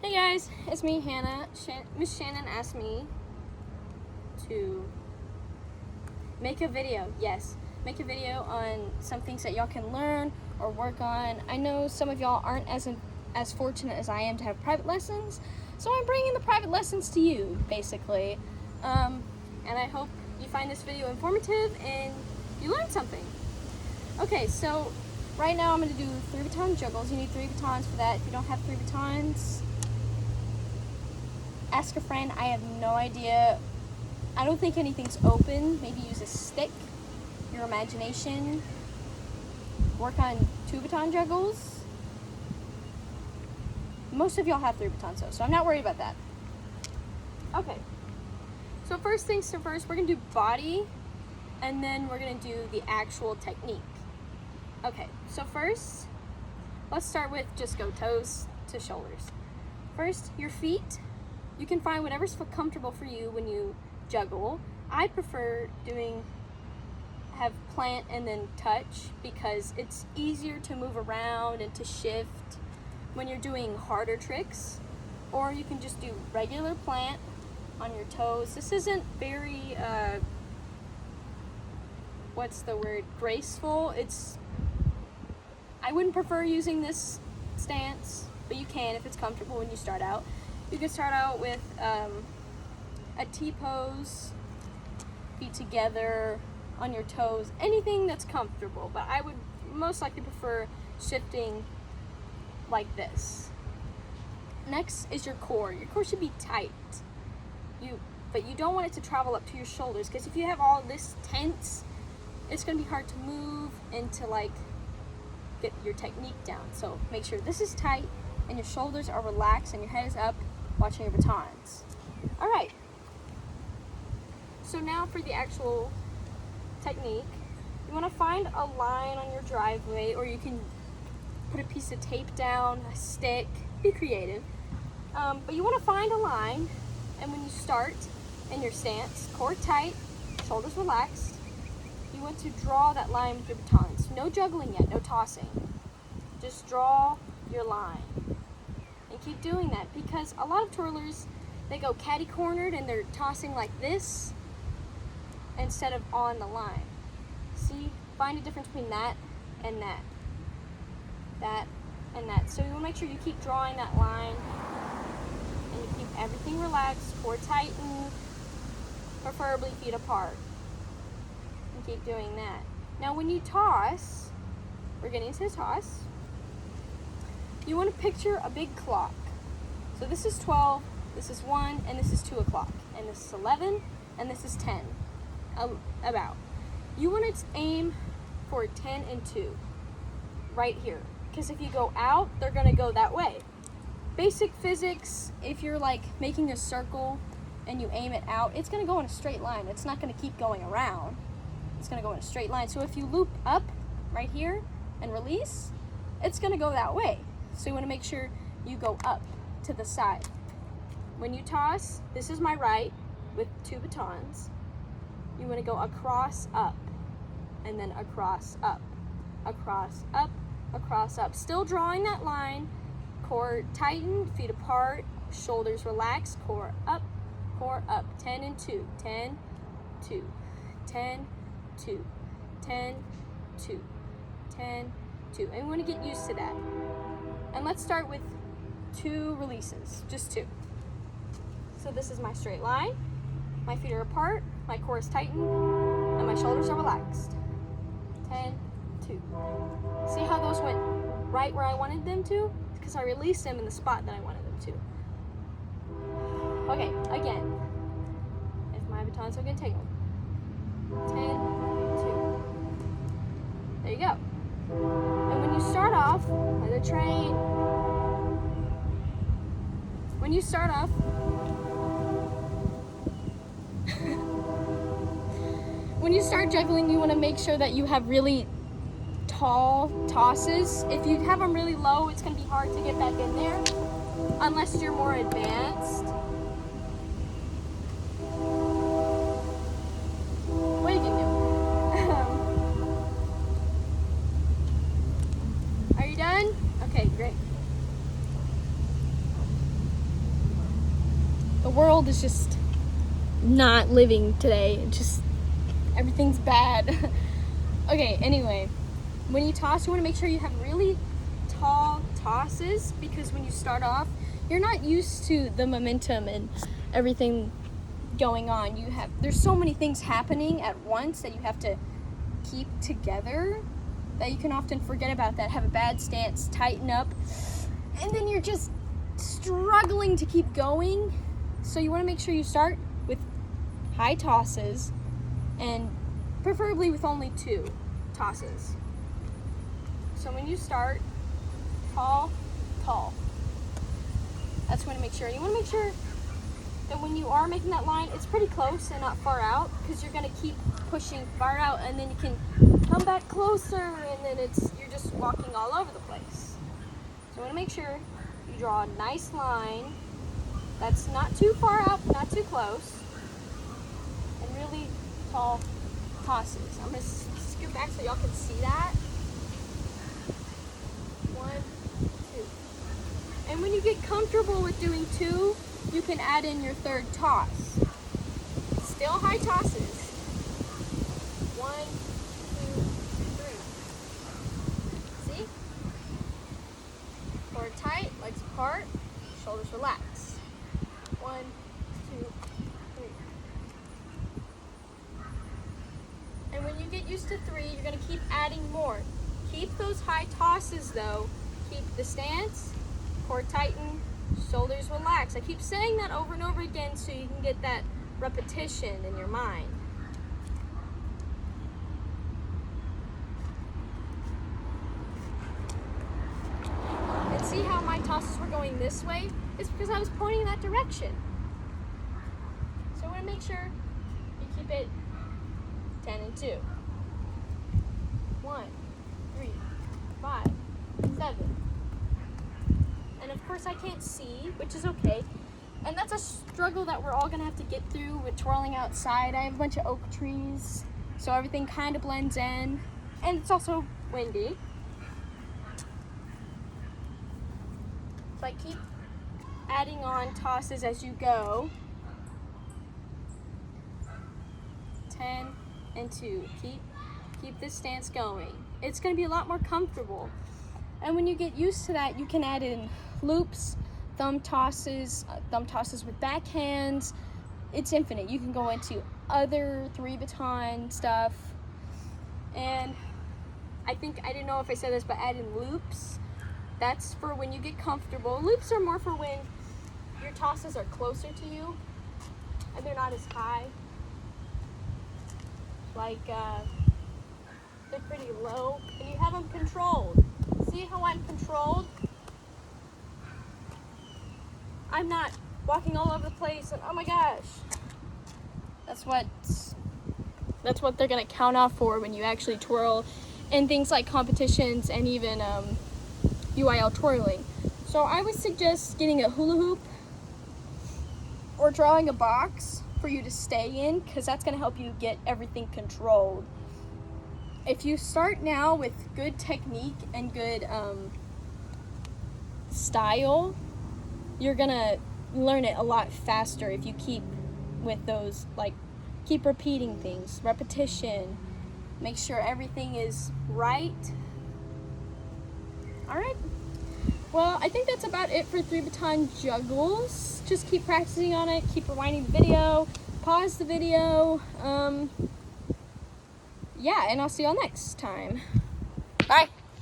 Hey guys, it's me, Hannah. Miss Shannon asked me to make a video. Yes, make a video on some things that y'all can learn or work on. I know some of y'all aren't as fortunate as I am to have private lessons, so I'm bringing the private lessons to you, basically. And I hope you find this video informative and you learn something. Okay, so right now I'm going to do 3 baton juggles. You need 3 batons for that. If you don't have 3 batons, ask a friend. I have no idea. I don't think anything's open. Maybe use a stick, your imagination. Work on 2 baton juggles. Most of y'all have 3 batons though, so I'm not worried about that. Okay, so first things to first, we're gonna do body, and then we're gonna do the actual technique. Okay, so first, let's start with just go toes to shoulders. First, your feet. You can find whatever's comfortable for you when you juggle. I prefer have plant and then touch because it's easier to move around and to shift when you're doing harder tricks. Or you can just do regular plant on your toes. This isn't very, graceful. I wouldn't prefer using this stance, but you can if it's comfortable when you start out. You can start out with a T-pose, feet together on your toes, anything that's comfortable, but I would most likely prefer shifting like this. Next is your core. Your core should be tight, but you don't want it to travel up to your shoulders, because if you have all this tense, it's going to be hard to move and to get your technique down. So make sure this is tight and your shoulders are relaxed and your head is up, watching your batons. All right, so now for the actual technique, you want to find a line on your driveway, or you can put a piece of tape down, a stick, be creative. But you want to find a line, and when you start in your stance, core tight, shoulders relaxed, you want to draw that line with your batons. No juggling yet, no tossing. Just draw your line. And keep doing that, because a lot of twirlers, they go catty-cornered and they're tossing like this instead of on the line. See, find a difference between that and that. That and that. So you want to make sure you keep drawing that line and you keep everything relaxed, core tightened, preferably feet apart. And keep doing that. Now when you toss, we're getting into the toss, you want to picture a big clock. So this is 12, this is 1, and this is 2 o'clock, and this is 11, and this is 10, about. You want to aim for 10 and 2, right here, because if you go out, they're going to go that way. Basic physics, if you're making a circle and you aim it out, it's going to go in a straight line. It's not going to keep going around. It's going to go in a straight line. So if you loop up right here and release, it's going to go that way. So you want to make sure you go up to the side. When you toss, this is my right with 2 batons. You want to go across, up, and then across, up, across, up, across, up. Still drawing that line, core tightened, feet apart, shoulders relaxed, core up, 10 and 2, 10, 2, 10, 2, 10, 2, 10, 2. And we want to get used to that. And let's start with 2 releases, just 2. So this is my straight line, my feet are apart, my core is tightened, and my shoulders are relaxed. 10, 2. See how those went right where I wanted them to? Because I released them in the spot that I wanted them to. Okay, again. If my batons are gonna take them. 10, 2. There you go. And when you start off, like the train, when you start off, when you start juggling, you want to make sure that you have really tall tosses. If you have them really low, it's going to be hard to get back in there, unless you're more advanced. What you can do. Are you done? Okay, great. The world is just not living today. Everything's bad. Okay, anyway, when you toss, you want to make sure you have really tall tosses, because when you start off, you're not used to the momentum and everything going on. There's so many things happening at once that you have to keep together that you can often forget about that, have a bad stance, tighten up, and then you're just struggling to keep going. So you want to make sure you start with high tosses, and preferably with only 2 tosses. So when you start, tall, tall. That's when to make sure. You want to make sure that when you are making that line, it's pretty close and not far out, because you're going to keep pushing far out, and then you can come back closer, and then you're just walking all over the place. So you want to make sure you draw a nice line that's not too far out, not too close, and really tall tosses. I'm going to scoot back so y'all can see that. 1, 2. And when you get comfortable with doing 2, you can add in your 3rd toss. Still high tosses. 1, 2, 3. See? Core tight, legs apart, shoulders relaxed. 1, 2, 3. And when you get used to 3, you're going to keep adding more. Keep those high tosses though. Keep the stance, core tighten, shoulders relax. I keep saying that over and over again so you can get that repetition in your mind. And see how my tosses were going this way? It's because I was pointing that direction. So I want to make sure you keep it 10 and 2. 1, 3, 5, 7. And of course I can't see, which is okay. And that's a struggle that we're all gonna have to get through with twirling outside. I have a bunch of oak trees, so everything kind of blends in. And it's also windy. So I keep adding on tosses as you go. 10 and 2. Keep this stance going. It's gonna be a lot more comfortable. And when you get used to that, you can add in loops, thumb tosses with backhands. It's infinite. You can go into other 3 baton stuff. And I didn't know if I said this, but add in loops. That's for when you get comfortable. Loops are more for when your tosses are closer to you and they're not as high. Like, they're pretty low, and you have them controlled. See how I'm controlled? I'm not walking all over the place and oh my gosh. That's what they're gonna count off for when you actually twirl in things like competitions and even UIL twirling. So I would suggest getting a hula hoop or drawing a box for you to stay in, because that's gonna help you get everything controlled. If you start now with good technique and good style, you're gonna learn it a lot faster if you keep with those, like, keep repeating things, repetition, make sure everything is right. All right, well, I think that's about it for 3 baton juggles. Just keep practicing on it, keep rewinding the video, pause the video, yeah, and I'll see y'all next time. Bye.